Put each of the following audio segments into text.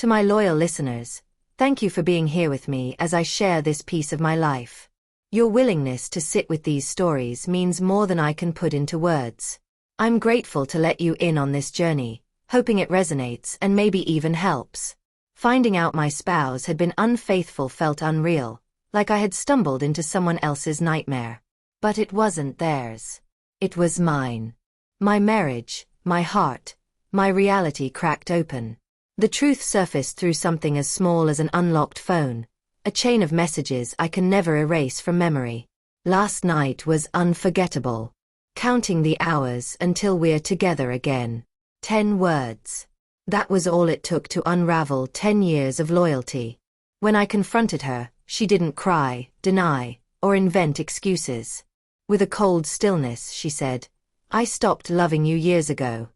To my loyal listeners, thank you for being here with me as I share this piece of my life. Your willingness to sit with these stories means more than I can put into words. I'm grateful to let you in on this journey, hoping it resonates and maybe even helps. Finding out my spouse had been unfaithful felt unreal, like I had stumbled into someone else's nightmare. But it wasn't theirs. It was mine. My marriage, my heart, my reality cracked open. The truth surfaced through something as small as an unlocked phone, a chain of messages I can never erase from memory. Last night was unforgettable. Counting the hours until we're together again. 10 words. That was all it took to unravel 10 years of loyalty. When I confronted her, she didn't cry, deny, or invent excuses. With a cold stillness, she said, "I stopped loving you years ago."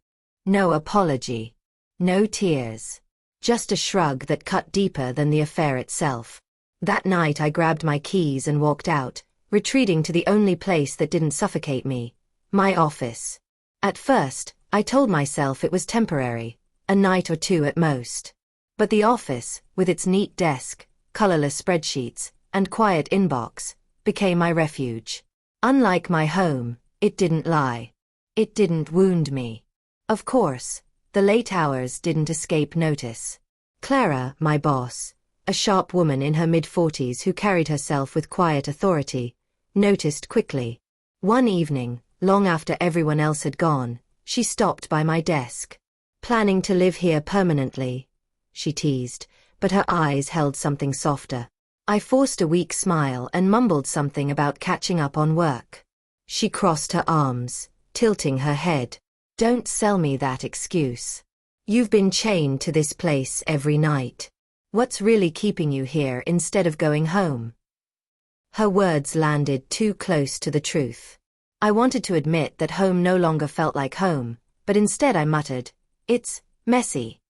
No apology. No tears. Just a shrug that cut deeper than the affair itself. That night I grabbed my keys and walked out, retreating to the only place that didn't suffocate me, my office. At first, I told myself it was temporary, a night or two at most. But the office, with its neat desk, colorless spreadsheets, and quiet inbox, became my refuge. Unlike my home, it didn't lie. It didn't wound me. Of course, the late hours didn't escape notice. Clara, my boss, a sharp woman in her mid-40s who carried herself with quiet authority, noticed quickly. One evening, long after everyone else had gone, she stopped by my desk. "Planning to live here permanently?" she teased, but her eyes held something softer. I forced a weak smile and mumbled something about catching up on work. She crossed her arms, tilting her head. "Don't sell me that excuse. You've been chained to this place every night. What's really keeping you here instead of going home?" Her words landed too close to the truth. I wanted to admit that home no longer felt like home, but instead I muttered, "It's messy."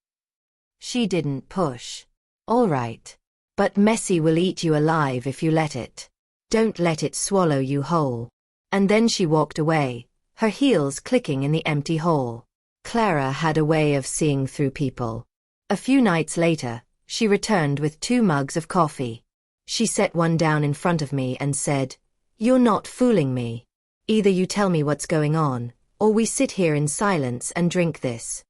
She didn't push. "All right. But messy will eat you alive if you let it. Don't let it swallow you whole." And then she walked away, her heels clicking in the empty hall. Clara had a way of seeing through people. A few nights later, she returned with 2 mugs of coffee. She set one down in front of me and said, "You're not fooling me. Either you tell me what's going on, or we sit here in silence and drink this."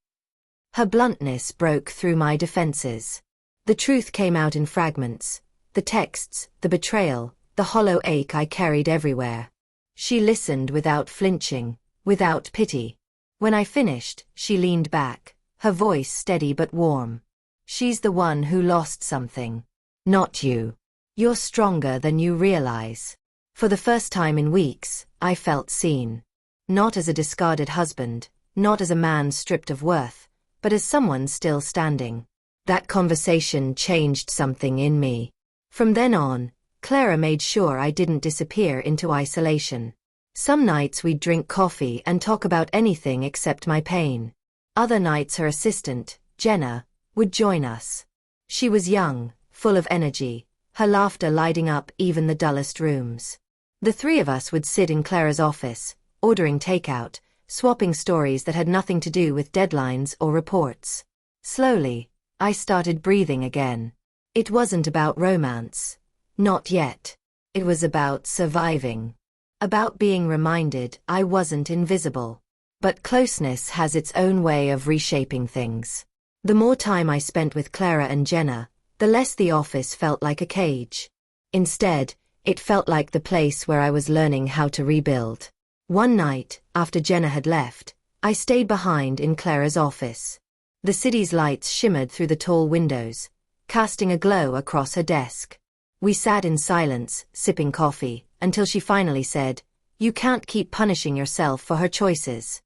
Her bluntness broke through my defenses. The truth came out in fragments, the texts, the betrayal, the hollow ache I carried everywhere. She listened without flinching, without pity. When I finished, she leaned back, her voice steady but warm. "She's the one who lost something. Not you. You're stronger than you realize." For the first time in weeks, I felt seen. Not as a discarded husband, not as a man stripped of worth, but as someone still standing. That conversation changed something in me. From then on, Clara made sure I didn't disappear into isolation. Some nights we'd drink coffee and talk about anything except my pain. Other nights her assistant, Jenna, would join us. She was young, full of energy, her laughter lighting up even the dullest rooms. The 3 of us would sit in Clara's office, ordering takeout, swapping stories that had nothing to do with deadlines or reports. Slowly, I started breathing again. It wasn't about romance. Not yet. It was about surviving. About being reminded I wasn't invisible. But closeness has its own way of reshaping things. The more time I spent with Clara and Jenna, the less the office felt like a cage. Instead, it felt like the place where I was learning how to rebuild. One night, after Jenna had left, I stayed behind in Clara's office. The city's lights shimmered through the tall windows, casting a glow across her desk. We sat in silence, sipping coffee, until she finally said, "You can't keep punishing yourself for her choices."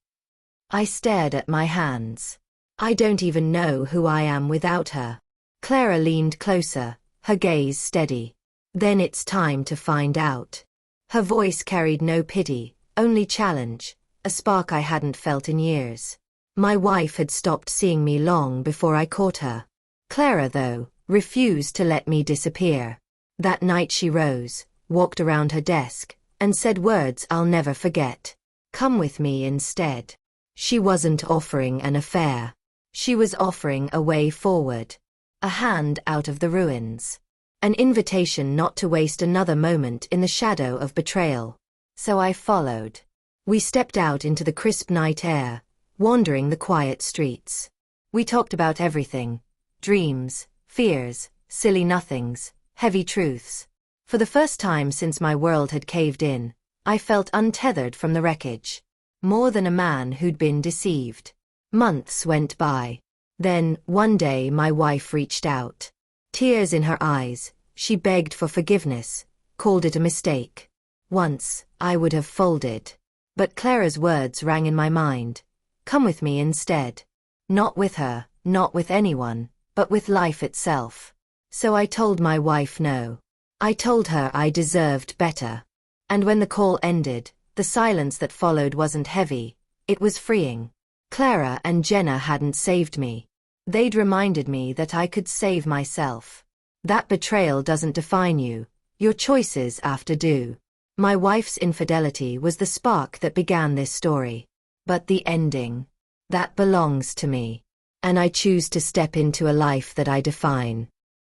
I stared at my hands. I don't even know who I am without her. Clara leaned closer, her gaze steady. "Then it's time to find out." Her voice carried no pity, only challenge, a spark I hadn't felt in years. My wife had stopped seeing me long before I caught her. Clara, though, refused to let me disappear. That night she rose, walked around her desk, and said words I'll never forget. "Come with me instead." She wasn't offering an affair. She was offering a way forward. A hand out of the ruins. An invitation not to waste another moment in the shadow of betrayal. So I followed. We stepped out into the crisp night air, wandering the quiet streets. We talked about everything. Dreams, fears, silly nothings, heavy truths. For the first time since my world had caved in, I felt untethered from the wreckage. More than a man who'd been deceived. Months went by. Then, one day my wife reached out. Tears in her eyes, she begged for forgiveness, called it a mistake. Once, I would have folded. But Clara's words rang in my mind. Come with me instead. Not with her, not with anyone, but with life itself. So I told my wife no. I told her I deserved better. And when the call ended, the silence that followed wasn't heavy, it was freeing. Clara and Jenna hadn't saved me. They'd reminded me that I could save myself. That betrayal doesn't define you, your choices after do. My wife's infidelity was the spark that began this story. But the ending, that belongs to me. And I choose to step into a life that I define.